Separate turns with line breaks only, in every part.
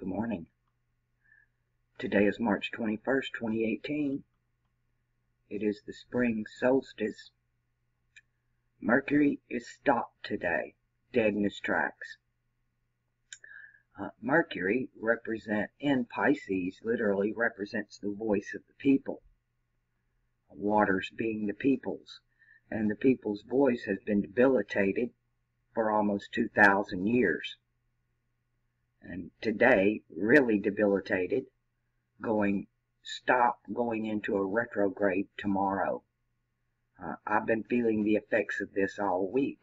Good morning. Today is March 21st, 2018. It is the spring solstice. Mercury is stopped today, dead in its tracks. Mercury in Pisces literally represents the voice of the people. Waters being the people's, and the people's voice has been debilitated for almost 2,000 years. And today, really debilitated, going into a retrograde tomorrow. I've been feeling the effects of this all week.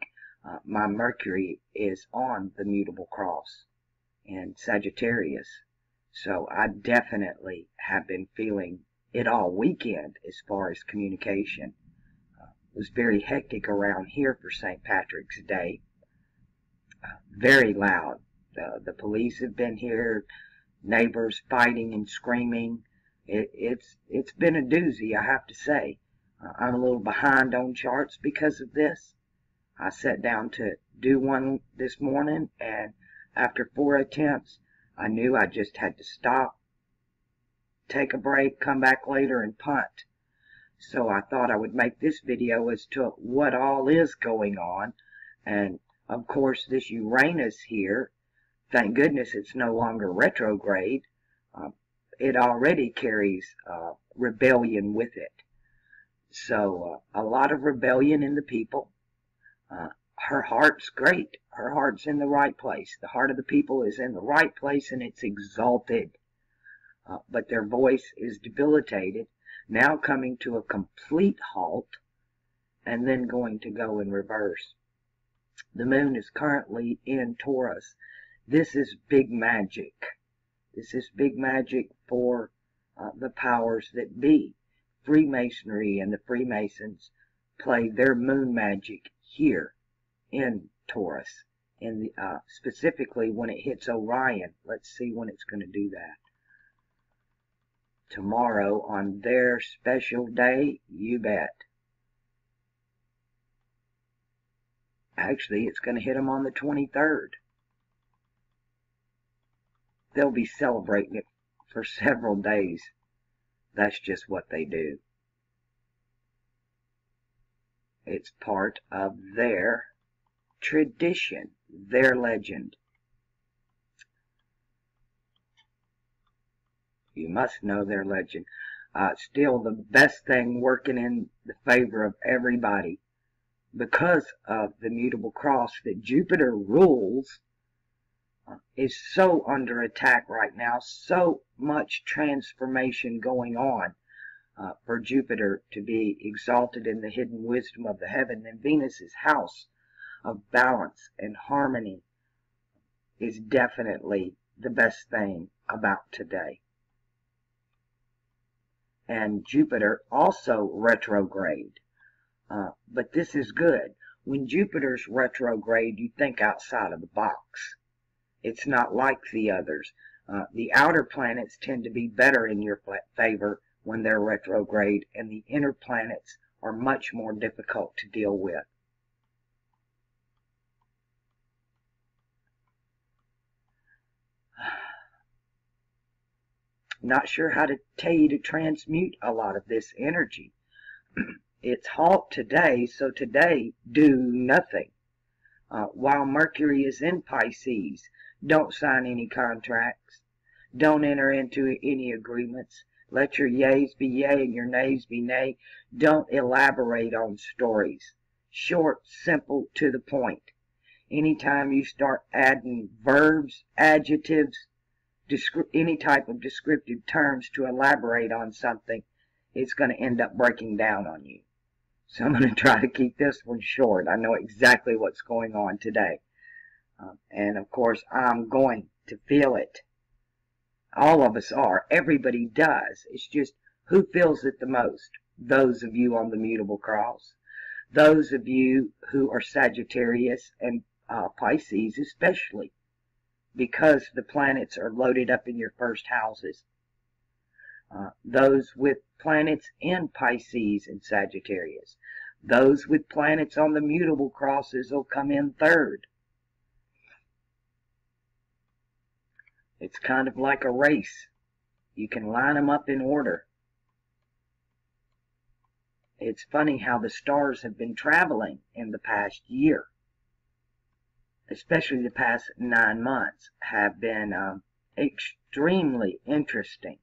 My Mercury is on the mutable cross in Sagittarius, so I definitely have been feeling it all weekend as far as communication. It was very hectic around here for St. Patrick's Day. Very loud. The police have been here, neighbors fighting and screaming. It's been a doozy, I have to say. I'm a little behind on charts because of this. I sat down to do one this morning, and after 4 attempts, I knew I just had to stop, take a break, come back later, and punt. So I thought I would make this video as to what all is going on. And of course, this Uranus here, thank goodness it's no longer retrograde. It already carries rebellion with it. So a lot of rebellion in the people. Her heart's great. Her heart's in the right place. The heart of the people is in the right place, and it's exalted. But their voice is debilitated, now coming to a complete halt, and then going to go in reverse. The moon is currently in Taurus. This is big magic. This is big magic for the powers that be. Freemasonry and the Freemasons play their moon magic here in Taurus, specifically when it hits Orion. Let's see when it's going to do that. Tomorrow on their special day, you bet. Actually, it's going to hit them on the 23rd. They'll be celebrating it for several days. That's just what they do. It's part of their tradition, their legend. You must know their legend. Still the best thing working in the favor of everybody, because of the mutable cross that Jupiter rules, is so under attack right now. So much transformation going on for Jupiter to be exalted in the hidden wisdom of the heaven. And Venus's house of balance and harmony is definitely the best thing about today. And Jupiter also retrograde. But this is good. When Jupiter's retrograde, you think outside of the box. It's not like the others. The outer planets tend to be better in your favor when they're retrograde, and the inner planets are much more difficult to deal with. Not sure how to tell you to transmute a lot of this energy. It's halt today, so today do nothing. While Mercury is in Pisces, don't sign any contracts. Don't enter into any agreements. Let your yays be yay and your nays be nay. Don't elaborate on stories. Short, simple, to the point. Anytime you start adding verbs, adjectives, any type of descriptive terms to elaborate on something, it's going to end up breaking down on you. So I'm going to try to keep this one short. I know exactly what's going on today. And of course, I'm going to feel it. All of us are. Everybody does. It's just who feels it the most? Those of you on the mutable cross. Those of you who are Sagittarius and Pisces especially, because the planets are loaded up in your first houses. Those with planets in Pisces and Sagittarius. Those with planets on the mutable crosses will come in third. It's kind of like a race. You can line them up in order. It's funny how the stars have been traveling in the past year, especially the past 9 months, have been extremely interesting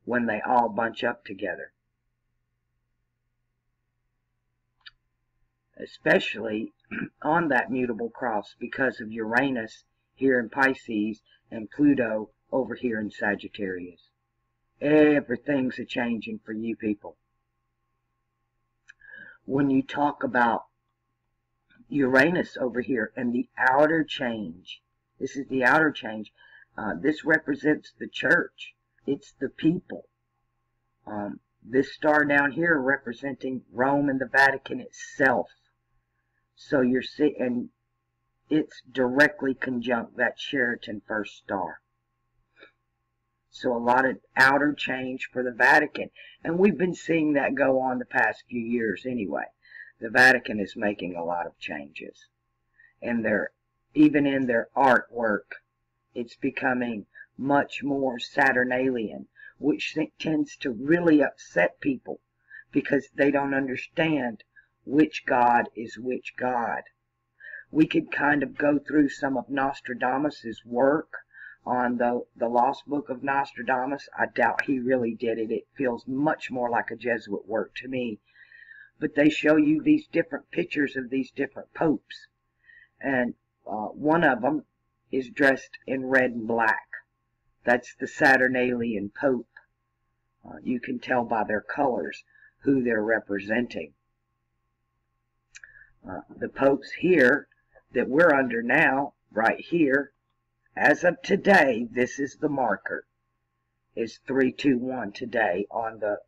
when they all bunch up together. Especially on that mutable cross because of Uranus here in Pisces and Pluto over here in Sagittarius. Everything's a-changing for you people. When you talk about Uranus over here and the outer change, this is the outer change. This represents the church. It's the people. This star down here representing Rome and the Vatican itself. So you're seeing, and it's directly conjunct that Sheraton first star. So a lot of outer change for the Vatican. And we've been seeing that go on the past few years anyway. The Vatican is making a lot of changes. And even in their artwork, it's becoming much more Saturnalian, which tends to really upset people because they don't understand which god is which god. We could kind of go through some of Nostradamus's work on the Lost Book of Nostradamus. I doubt he really did it. It feels much more like a Jesuit work to me. But they show you these different pictures of these different popes. And one of them is dressed in red and black. That's the Saturnalian Pope. You can tell by their colors who they're representing. The popes here that we're under now, right here, as of today, this is the marker, is 321 today on the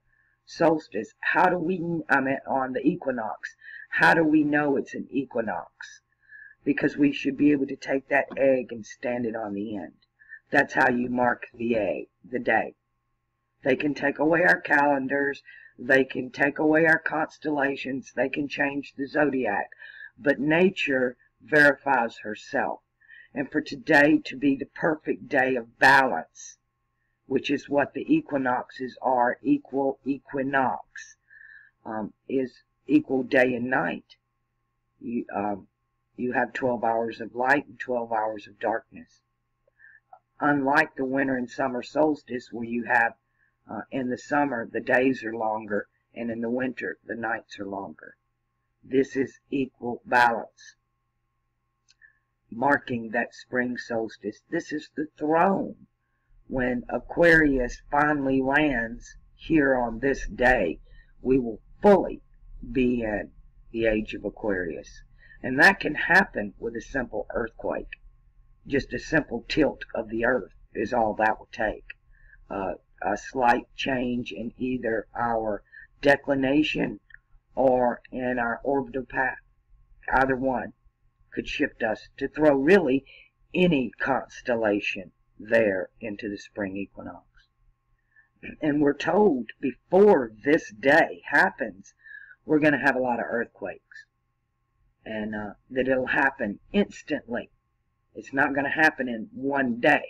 solstice. How do we, on the equinox, how do we know it's an equinox? Because we should be able to take that egg and stand it on the end. That's how you mark the day. They can take away our calendars, they can take away our constellations, they can change the zodiac, but nature verifies herself. And for today to be the perfect day of balance, which is what the equinoxes are, equal equinox, is equal day and night. You have 12 hours of light and 12 hours of darkness. Unlike the winter and summer solstice, where you have, in the summer, the days are longer, and in the winter, the nights are longer. This is equal balance, marking that spring solstice. This is the throne. When Aquarius finally lands here on this day, we will fully be in the age of Aquarius. And that can happen with a simple earthquake. Just a simple tilt of the earth is all that will take. A slight change in either our declination or in our orbital path. Either one could shift us to throw really any constellation there into the spring equinox. And we're told before this day happens, we're going to have a lot of earthquakes. And that it'll happen instantly. It's not going to happen in one day.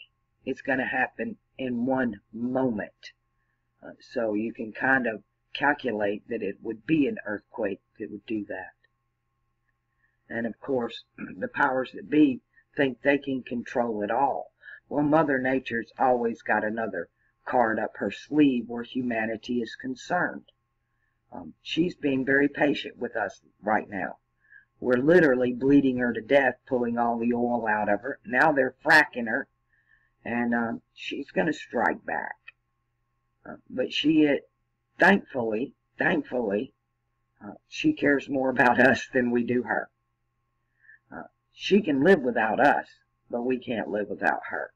It's going to happen in one moment. So you can kind of calculate that it would be an earthquake that would do that. And of course, the powers that be think they can control it all. Well, Mother Nature's always got another card up her sleeve where humanity is concerned. She's being very patient with us right now. We're literally bleeding her to death, pulling all the oil out of her. Now they're fracking her, and she's going to strike back. But thankfully, she cares more about us than we do her. She can live without us, but we can't live without her.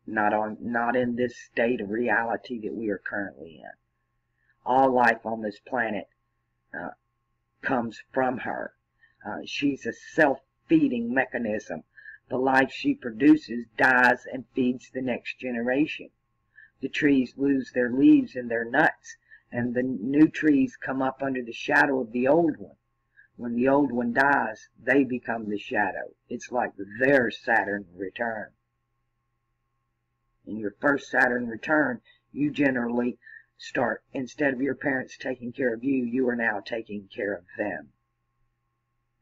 Not in this state of reality that we are currently in. All life on this planet comes from her. She's a self-feeding mechanism. The life she produces dies and feeds the next generation. The trees lose their leaves and their nuts, and the new trees come up under the shadow of the old one. When the old one dies, they become the shadow. It's like their Saturn return. In your first Saturn return, you generally start, instead of your parents taking care of you, you are now taking care of them.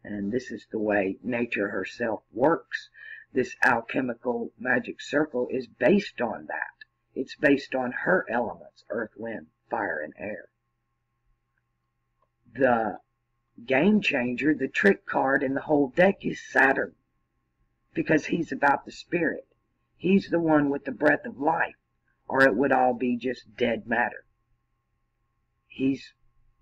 And this is the way nature herself works. This alchemical magic circle is based on that. It's based on her elements, earth, wind, fire, and air. The game changer, the trick card in the whole deck is Saturn, because he's about the spirit. He's the one with the breath of life, or it would all be just dead matter. He's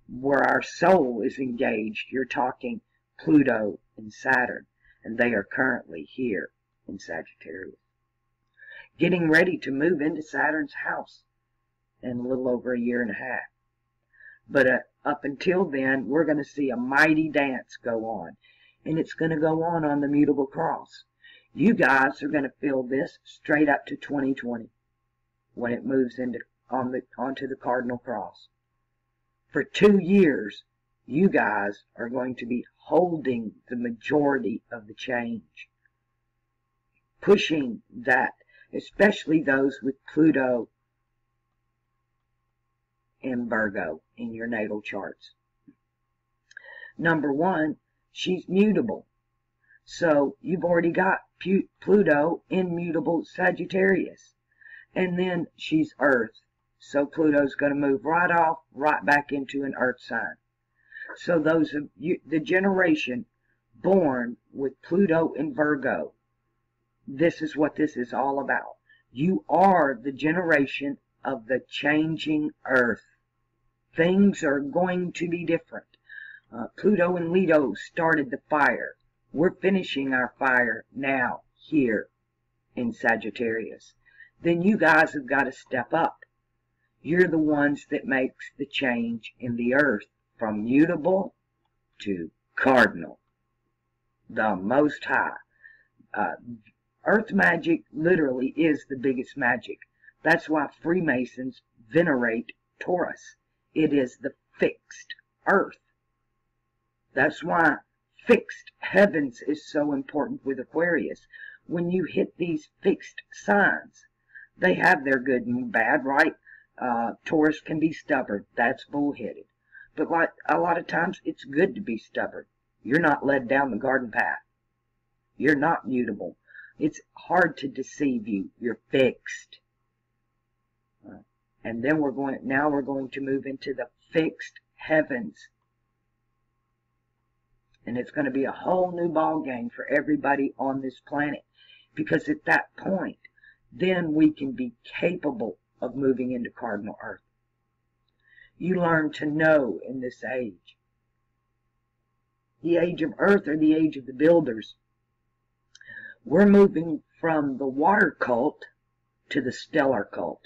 where our soul is engaged. You're talking Pluto and Saturn, and they are currently here in Sagittarius, getting ready to move into Saturn's house in a little over a year and a half. But up until then, we're going to see a mighty dance go on, and it's going to go on the mutable cross. You guys are going to feel this straight up to 2020 when it moves into onto the cardinal cross. For 2 years, you guys are going to be holding the majority of the change, pushing that, especially those with Pluto in Virgo in your natal charts. Number one, she's mutable. So you've already got Pluto in mutable Sagittarius. And then she's Earth. So Pluto's going to move right off, right back into an Earth sign. So those of you, the generation born with Pluto in Virgo, this is what this is all about. You are the generation of the changing Earth. Things are going to be different. Pluto and Leto started the fire. We're finishing our fire now, here in Sagittarius. Then you guys have got to step up. You're the ones that makes the change in the Earth from mutable to cardinal. The Most High. Earth magic literally is the biggest magic. That's why Freemasons venerate Taurus. It is the fixed Earth. That's why fixed heavens is so important with Aquarius. When you hit these fixed signs, they have their good and bad, right? Taurus can be stubborn. That's bullheaded. But like a lot of times, it's good to be stubborn. You're not led down the garden path. You're not mutable. It's hard to deceive you. You're fixed. And then we're going to move into the fixed heavens. And it's going to be a whole new ball game for everybody on this planet. Because at that point, then we can be capable of moving into cardinal Earth. You learn to know in this age. The age of Earth or the age of the builders. We're moving from the water cult to the stellar cult.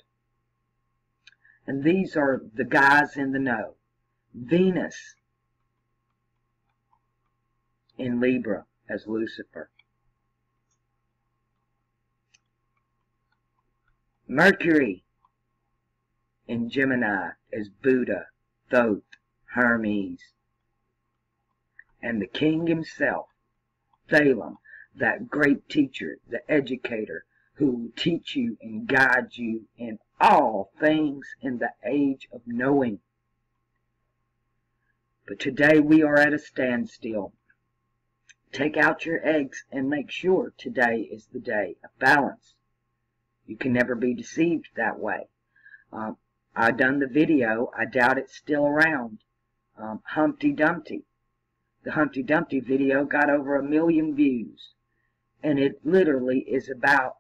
And these are the guys in the know. Venus in Libra as Lucifer. Mercury in Gemini as Buddha, Thoth, Hermes. And the king himself, Thalem, that great teacher, the educator, who will teach you and guide you in all things in the age of knowing. But today we are at a standstill. Take out your eggs and make sure today is the day of balance. You can never be deceived that way. I've done the video. I doubt it's still around. Humpty Dumpty. The Humpty Dumpty video got over 1 million views. And it literally is about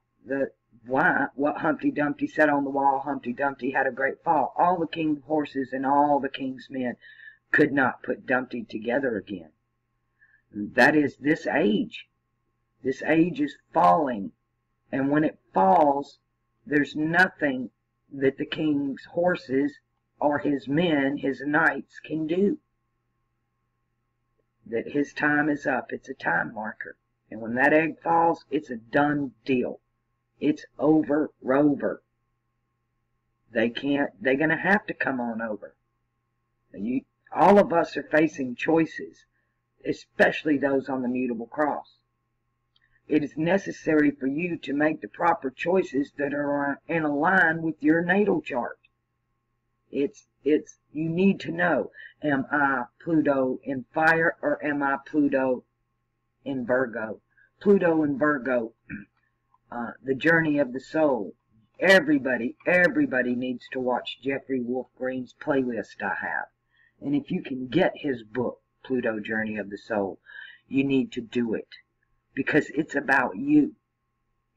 what Humpty Dumpty said on the wall. Humpty Dumpty had a great fall. All the king's horses and all the king's men could not put Dumpty together again. That is this age. This age is falling. And when it falls, there's nothing that the king's horses or his men, his knights, can do. That his time is up. It's a time marker. And when that egg falls, it's a done deal. It's over, rover. They're going to have to come on over. All of us are facing choices, especially those on the mutable cross. it is necessary for you to make the proper choices that are in line with your natal chart. You need to know, am I Pluto in fire or am I Pluto in Virgo? Pluto in Virgo, the journey of the soul. Everybody needs to watch Jeffrey Wolf Green's playlist I have. And if you can get his book, Pluto Journey of the Soul, you need to do it. Because it's about you.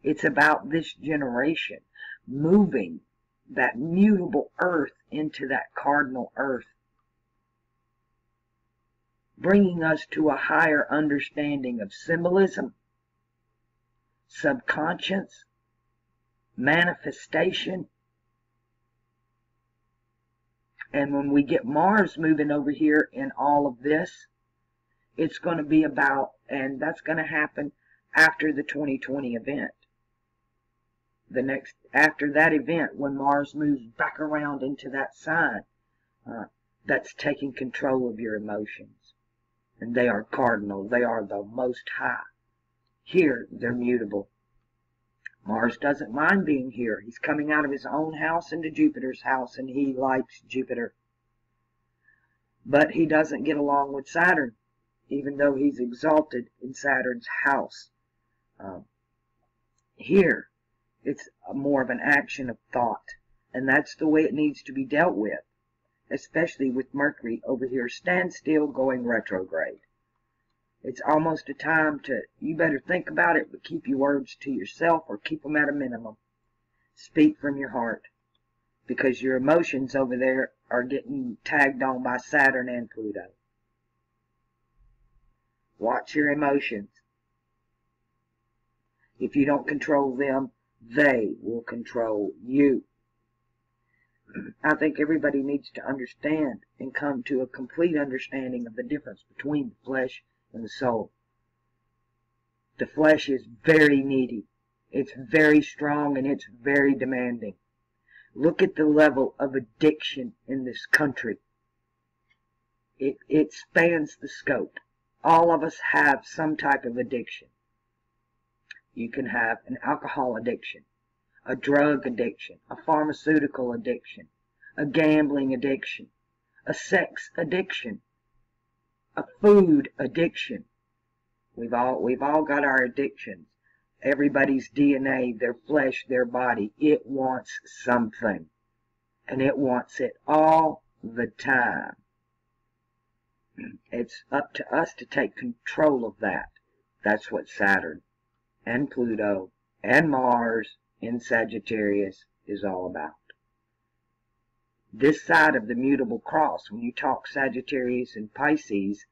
It's about this generation moving that mutable earth into that cardinal earth, bringing us to a higher understanding of symbolism, subconscious, manifestation. And when we get Mars moving over here in all of this, it's going to be about, and that's going to happen after the 2020 event. After that event, when Mars moves back around into that sign, that's taking control of your emotions. And they are cardinal. They are the most high. Here, they're mutable. Mars doesn't mind being here. He's coming out of his own house into Jupiter's house, and he likes Jupiter. But he doesn't get along with Saturn, even though he's exalted in Saturn's house. Here, it's more of an action of thought, and that's the way it needs to be dealt with, especially with Mercury over here standstill going retrograde. It's almost a time to, you better think about it, but keep your words to yourself or keep them at a minimum. Speak from your heart, because your emotions over there are getting tagged on by Saturn and Pluto. Watch your emotions. If you don't control them, they will control you. I think everybody needs to understand and come to a complete understanding of the difference between the flesh and the soul. The flesh is very needy. It's very strong and it's very demanding. Look at the level of addiction in this country. It spans the scope. All of us have some type of addiction. You can have an alcohol addiction, a drug addiction, a pharmaceutical addiction, a gambling addiction, a sex addiction, a food addiction. We've all got our addictions. Everybody's DNA, their flesh, their body, it wants something. And it wants it all the time. It's up to us to take control of that. That's what Saturn and Pluto and Mars in Sagittarius is all about. This side of the mutable cross, when you talk Sagittarius and Pisces,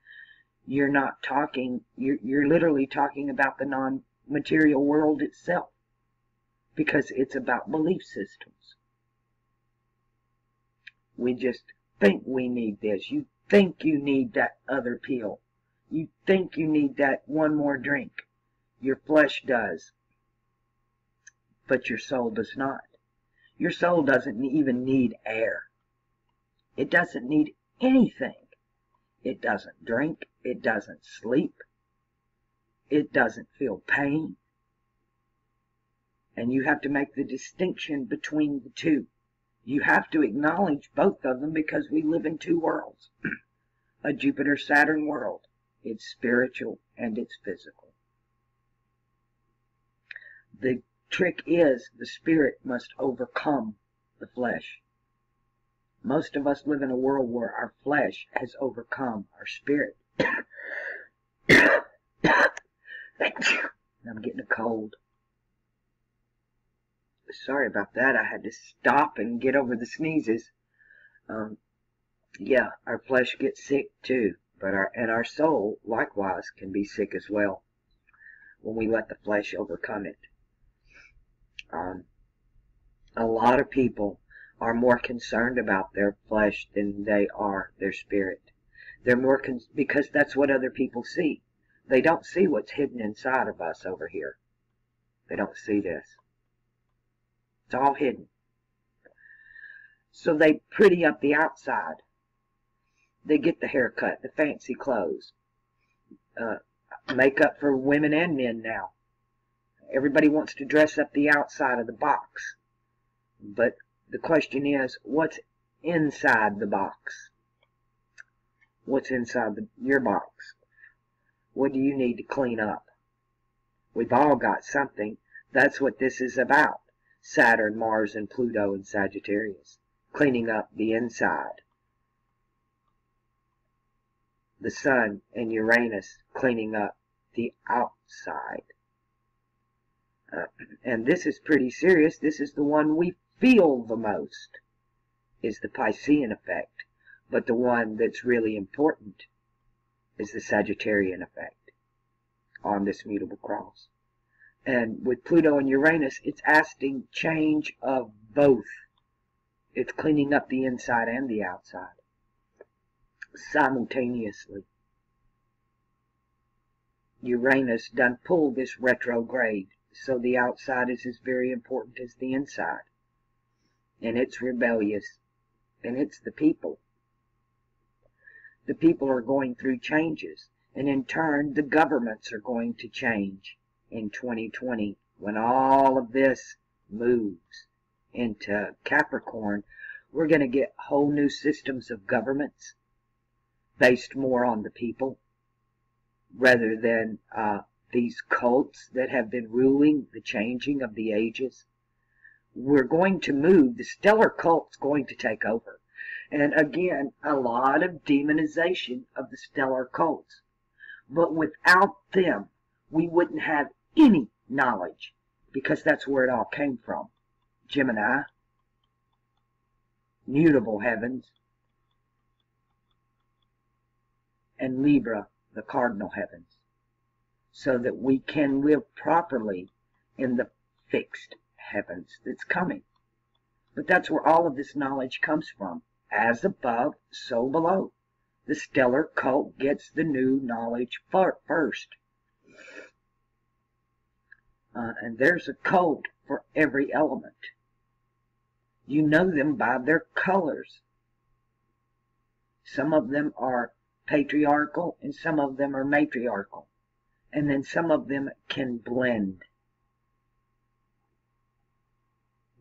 you're not talking, you're literally talking about the non-material world itself, because it's about belief systems. We just think we need this. You think you need that other pill. You think you need that one more drink. Your flesh does. But your soul does not. Your soul doesn't even need air. It doesn't need anything. It doesn't drink. It doesn't sleep. It doesn't feel pain. And you have to make the distinction between the two. You have to acknowledge both of them, because we live in two worlds. A Jupiter-Saturn world. It's spiritual and it's physical. The trick is the spirit must overcome the flesh. Most of us live in a world where our flesh has overcome our spirit. I'm getting a cold. Sorry about that. I had to stop and get over the sneezes. Yeah, our flesh gets sick too, but our soul likewise can be sick as well when we let the flesh overcome it. A lot of people are more concerned about their flesh than they are their spirit. They're more because that's what other people see. They don't see what's hidden inside of us over here. They don't see this. It's all hidden. So they pretty up the outside. They get the haircut, the fancy clothes, makeup for women and men now. Everybody wants to dress up the outside of the box. But the question is, what's inside the box? What's inside your box? What do you need to clean up? We've all got something. That's what this is about. Saturn, Mars, and Pluto and Sagittarius. Cleaning up the inside. The Sun and Uranus cleaning up the outside. And this is pretty serious. This is the one we feel the most, is the Piscean effect. But the one that's really important is the Sagittarian effect on this mutable cross. And with Pluto and Uranus, it's asking change of both. It's cleaning up the inside and the outside simultaneously. Uranus done pulled this retrograde, so the outside is as very important as the inside. And it's rebellious. And it's the people. The people are going through changes. And in turn, the governments are going to change in 2020. When all of this moves into Capricorn, we're going to get whole new systems of governments based more on the people rather than these cults that have been ruling the changing of the ages. We're going to move. The stellar cult's going to take over. And again, a lot of demonization of the stellar cults. But without them, we wouldn't have any knowledge, because that's where it all came from. Gemini, mutable heavens, and Libra, the cardinal heavens, so that we can live properly in the fixed heavens that's coming. But that's where all of this knowledge comes from. As above, so below. The stellar cult gets the new knowledge first. And there's a code for every element. You know them by their colors. Some of them are patriarchal and some of them are matriarchal. And then some of them can blend.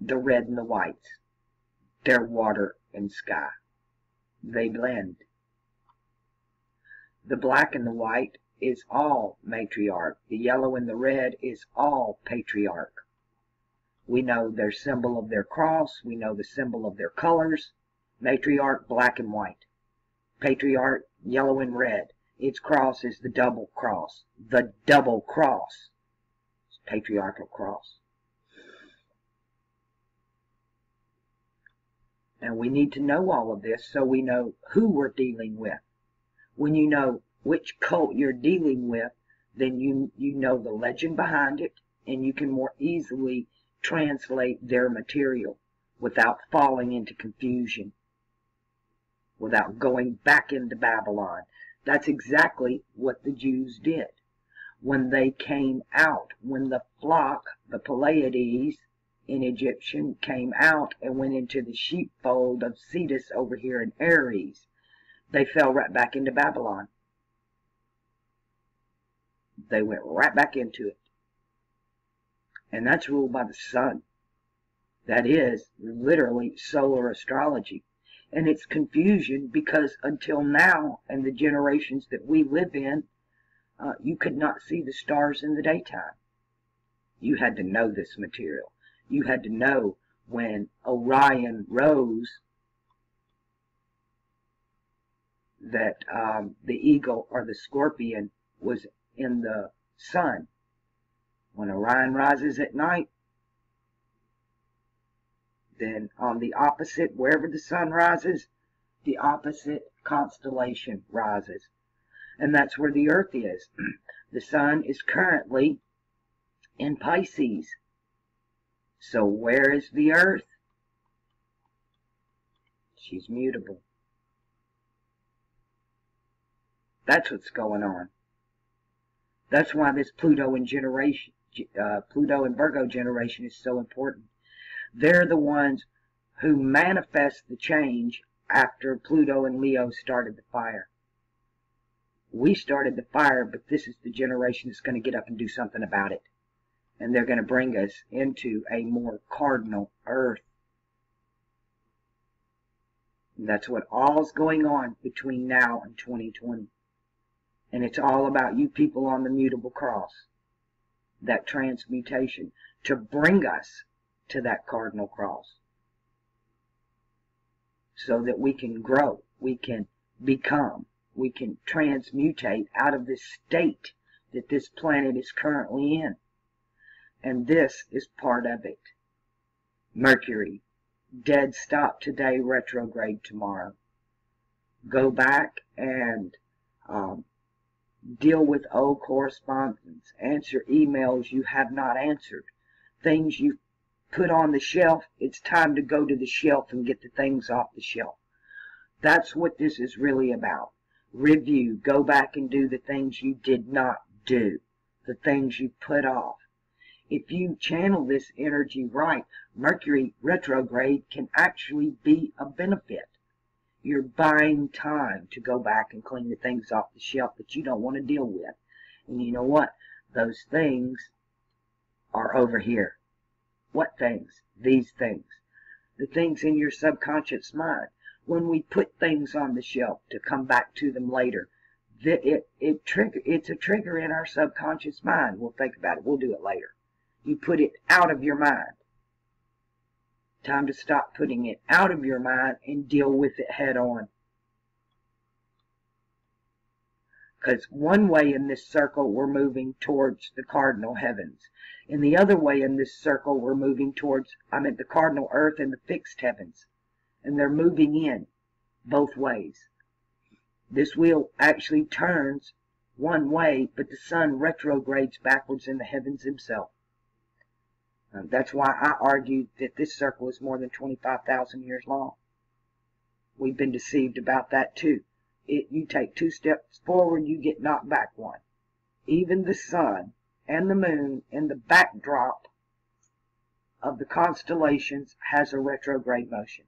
The red and the whites. They're water and sky. They blend. The black and the white is all matriarch. The yellow and the red is all patriarch. We know their symbol of their cross. We know the symbol of their colors. Matriarch, black and white. Patriarch, yellow and red. Its cross is the double cross. The double cross. It's patriarchal cross. And we need to know all of this so we know who we're dealing with. When you know which cult you're dealing with, then you know the legend behind it, and you can more easily translate their material without falling into confusion, without going back into Babylon. That's exactly what the Jews did. When they came out, when the flock, the Pleiades in Egyptian, came out and went into the sheepfold of Cetus over here in Aries, they fell right back into Babylon. They went right back into it. And that's ruled by the sun. That is literally solar astrology. And it's confusion because until now, and the generations that we live in, you could not see the stars in the daytime. You had to know this material. You had to know when Orion rose that the eagle or the scorpion was in the sun. When Orion rises at night, then on the opposite, wherever the sun rises, the opposite constellation rises. And that's where the Earth is. The sun is currently in Pisces. So where is the Earth? She's mutable. That's what's going on. That's why this Pluto and Virgo generation is so important. They're the ones who manifest the change after Pluto and Leo started the fire. We started the fire, but this is the generation that's going to get up and do something about it. And they're going to bring us into a more cardinal earth. And that's what all's going on between now and 2020. And it's all about you people on the mutable cross. That transmutation to bring us to that cardinal cross. So that we can grow, we can become, we can transmutate out of this state that this planet is currently in. And this is part of it. Mercury, dead stop today, retrograde tomorrow. Go back and deal with old correspondence. Answer emails you have not answered. Things you put on the shelf, it's time to go to the shelf and get the things off the shelf. That's what this is really about. Review. Go back and do the things you did not do. The things you put off. If you channel this energy right, Mercury retrograde can actually be a benefit. You're buying time to go back and clean the things off the shelf that you don't want to deal with. And you know what? Those things are over here. What things? These things. The things in your subconscious mind. When we put things on the shelf to come back to them later, it's a trigger in our subconscious mind. We'll think about it. We'll do it later. You put it out of your mind. Time to stop putting it out of your mind and deal with it head on. Because one way in this circle, we're moving towards the cardinal heavens. In the other way in this circle, we're moving towards, the cardinal earth and the fixed heavens. And they're moving in both ways. This wheel actually turns one way, but the sun retrogrades backwards in the heavens himself. That's why I argued that this circle is more than 25,000 years long. We've been deceived about that too. You take 2 steps forward, you get knocked back 1. Even the sun and the moon in the backdrop of the constellations has a retrograde motion.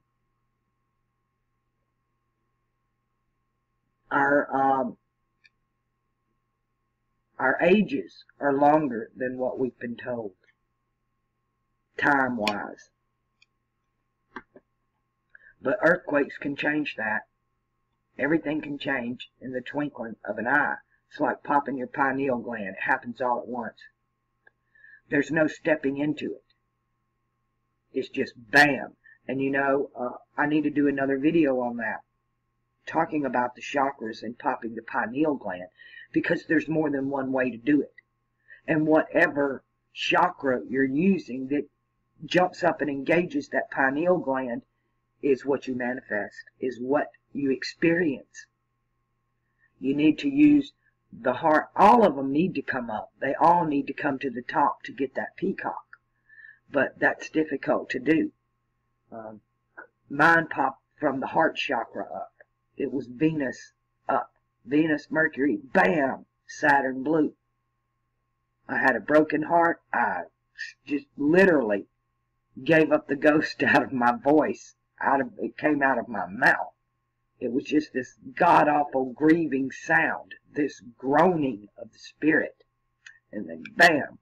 Our ages are longer than what we've been told. Time-wise. But earthquakes can change that. Everything can change in the twinkling of an eye. It's like popping your pineal gland. It happens all at once. There's no stepping into it. It's just bam. And I need to do another video on that. Talking about the chakras and popping the pineal gland. Because there's more than one way to do it. And whatever chakra you're using that jumps up and engages that pineal gland is what you manifest, is what you experience. You need to use the heart. All of them need to come up. They all need to come to the top to get that peacock. But that's difficult to do. Mine popped from the heart chakra up. It was Venus up. Venus, Mercury, bam, Saturn blue. I had a broken heart. I just literally gave up the ghost out of my voice. It came out of my mouth. It was just this god-awful grieving sound, this groaning of the spirit. And then, bam,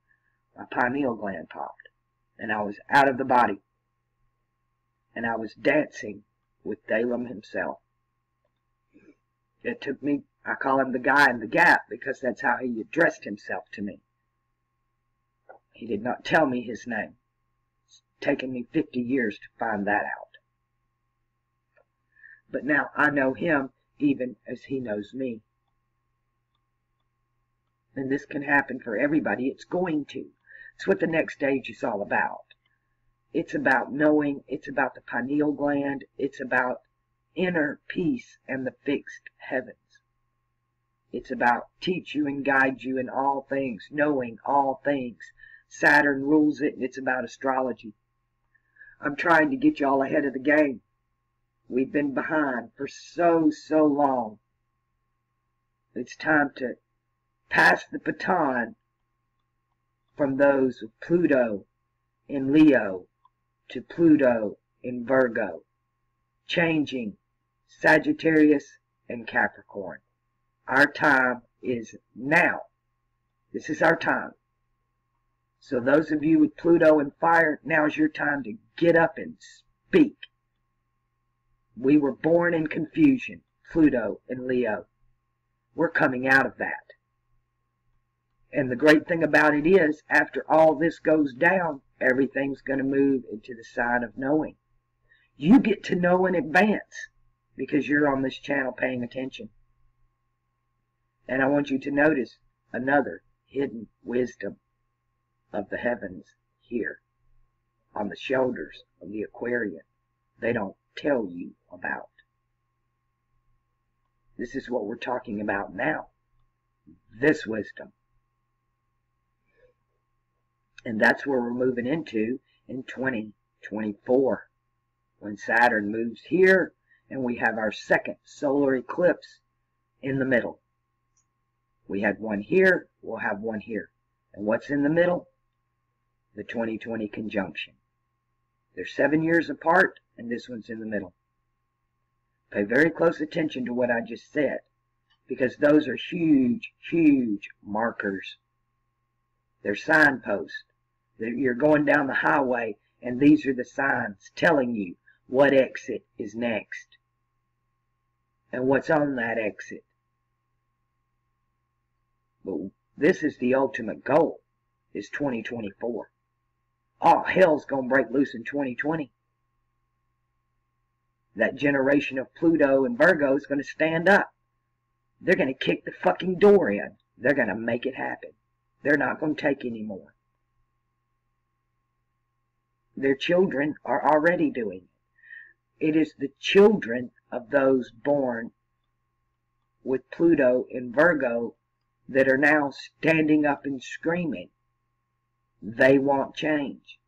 my pineal gland popped. And I was out of the body. And I was dancing with Dalam himself. It took me, I call him the guy in the gap because that's how he addressed himself to me. He did not tell me his name. It's taken me 50 years to find that out. But now I know him even as he knows me. And this can happen for everybody. It's going to. It's what the next stage is all about. It's about knowing. It's about the pineal gland. It's about inner peace and the fixed heavens. It's about teach you and guide you in all things, knowing all things. Saturn rules it, and it's about astrology. I'm trying to get y'all ahead of the game. We've been behind for so long. It's time to pass the baton from those of Pluto in Leo to Pluto in Virgo, changing Sagittarius and Capricorn. Our time is now. This is our time. So those of you with Pluto and fire, now's your time to get up and speak. We were born in confusion, Pluto and Leo. We're coming out of that. And the great thing about it is, after all this goes down, everything's going to move into the sign of knowing. You get to know in advance because you're on this channel paying attention. And I want you to notice another hidden wisdom of the heavens here on the shoulders of the Aquarian. They don't tell you about. This is what we're talking about now. This wisdom. And that's where we're moving into in 2024. When Saturn moves here and we have our second solar eclipse in the middle. We had one here, we'll have one here. And what's in the middle? The 2020 conjunction. They're 7 years apart, and this one's in the middle. Pay very close attention to what I just said, because those are huge, huge markers. They're signposts. You're going down the highway, and these are the signs telling you what exit is next and what's on that exit. But this is the ultimate goal, is 2024. All hell's going to break loose in 2020. That generation of Pluto and Virgo is going to stand up. They're going to kick the fucking door in. They're going to make it happen. They're not going to take any more. Their children are already doing it. It is the children of those born with Pluto and Virgo that are now standing up and screaming. They want change.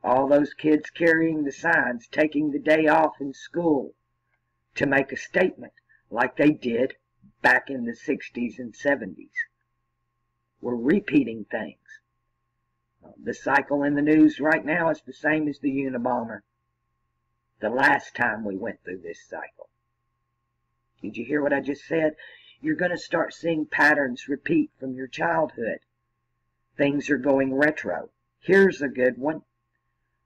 All those kids carrying the signs, taking the day off in school to make a statement like they did back in the 60s and 70s. We're repeating things. The cycle in the news right now is the same as the Unabomber. The last time we went through this cycle. Did you hear what I just said? You're going to start seeing patterns repeat from your childhood. Things are going retro. Here's a good one.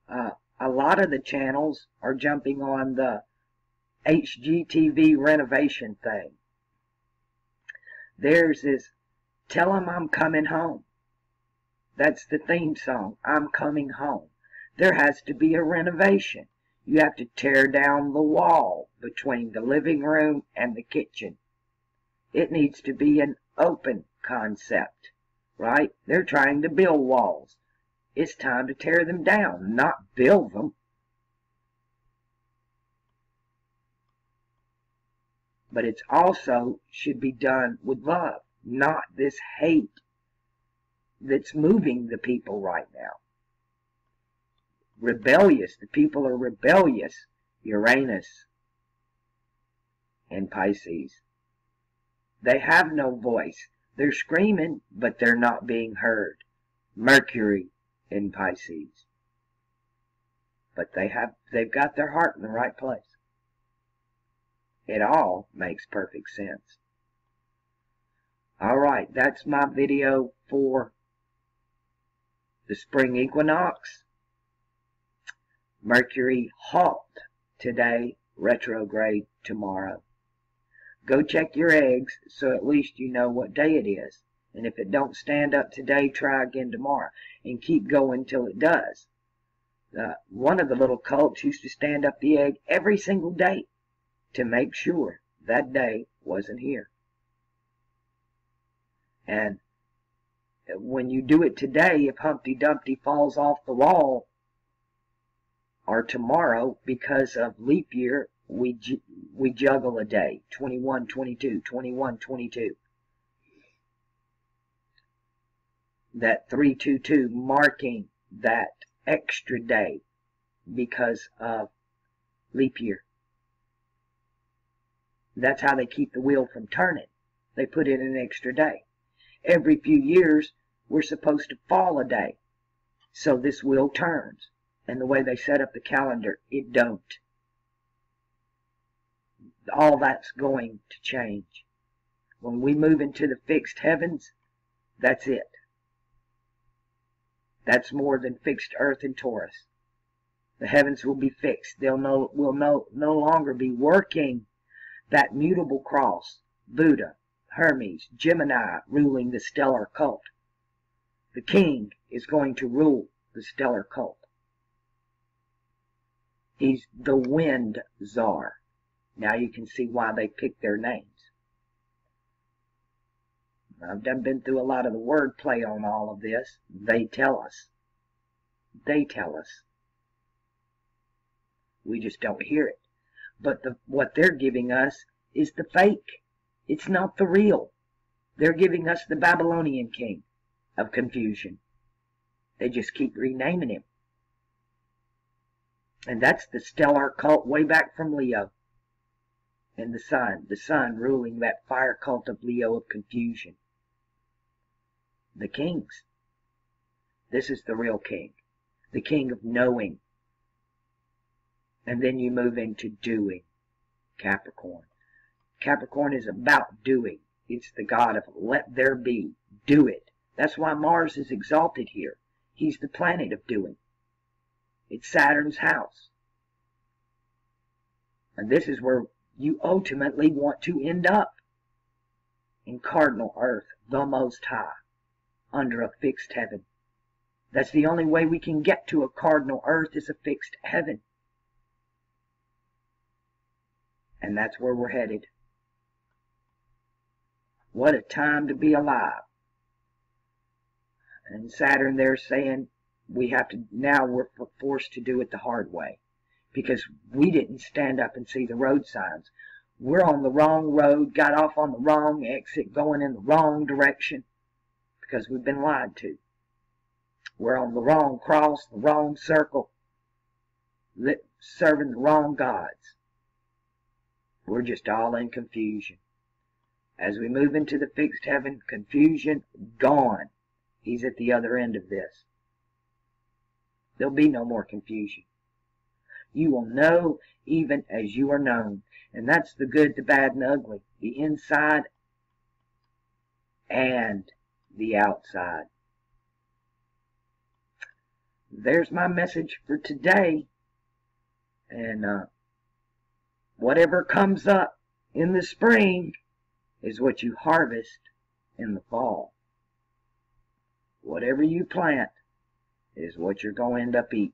A lot of the channels are jumping on the HGTV renovation thing. Theirs is, tell 'em I'm coming home. That's the theme song, I'm coming home. There has to be a renovation. You have to tear down the wall between the living room and the kitchen. It needs to be an open concept, right? They're trying to build walls. It's time to tear them down, not build them. But it's also should be done with love, not this hate that's moving the people right now. Rebellious. The people are rebellious. Uranus and Pisces. They have no voice. They're screaming, but they're not being heard. Mercury in Pisces. But they've got their heart in the right place. It all makes perfect sense. Alright, that's my video for the spring equinox. Mercury halt today, retrograde tomorrow. Go check your eggs so at least you know what day it is. And if it don't stand up today, try again tomorrow. And keep going till it does. One of the little cults used to stand up the egg every single day to make sure that day wasn't here. And when you do it today, if Humpty Dumpty falls off the wall, or tomorrow, because of leap year, we juggle a day, 21, 22, 21, 22. That 322 marking that extra day because of leap year. That's how they keep the wheel from turning. They put in an extra day. Every few years, we're supposed to fall a day. So this wheel turns. And the way they set up the calendar, it don't. All that's going to change. When we move into the fixed heavens, that's it. That's more than fixed Earth and Taurus. The heavens will be fixed. They'll will no longer be working that mutable cross. Buddha, Hermes, Gemini ruling the stellar cult. The king is going to rule the stellar cult. He's the wind czar. Now you can see why they picked their names. I've been through a lot of the wordplay on all of this. They tell us. They tell us. We just don't hear it. But what they're giving us is the fake. It's not the real. They're giving us the Babylonian king of confusion. They just keep renaming him. And that's the stellar cult way back from Leo. And the sun ruling that fire cult of Leo of confusion. The kings. This is the real king. The king of knowing. And then you move into doing. Capricorn. Capricorn is about doing. It's the god of let there be. Do it. That's why Mars is exalted here. He's the planet of doing. It's Saturn's house. And this is where you ultimately want to end up. In cardinal earth, the Most High. Under a fixed heaven. That's the only way we can get to a cardinal earth is a fixed heaven. And that's where we're headed. What a time to be alive. And Saturn there saying now we're forced to do it the hard way. Because we didn't stand up and see the road signs. We're on the wrong road, got off on the wrong exit, going in the wrong direction. Because we've been lied to. We're on the wrong cross, the wrong circle, serving the wrong gods. We're just all in confusion. As we move into the fixed heaven, confusion gone. He's at the other end of this. There'll be no more confusion. You will know even as you are known. And that's the good, the bad, and the ugly. The inside and the outside. There's my message for today. And whatever comes up in the spring is what you harvest in the fall. Whatever you plant is what you're going to end up eating.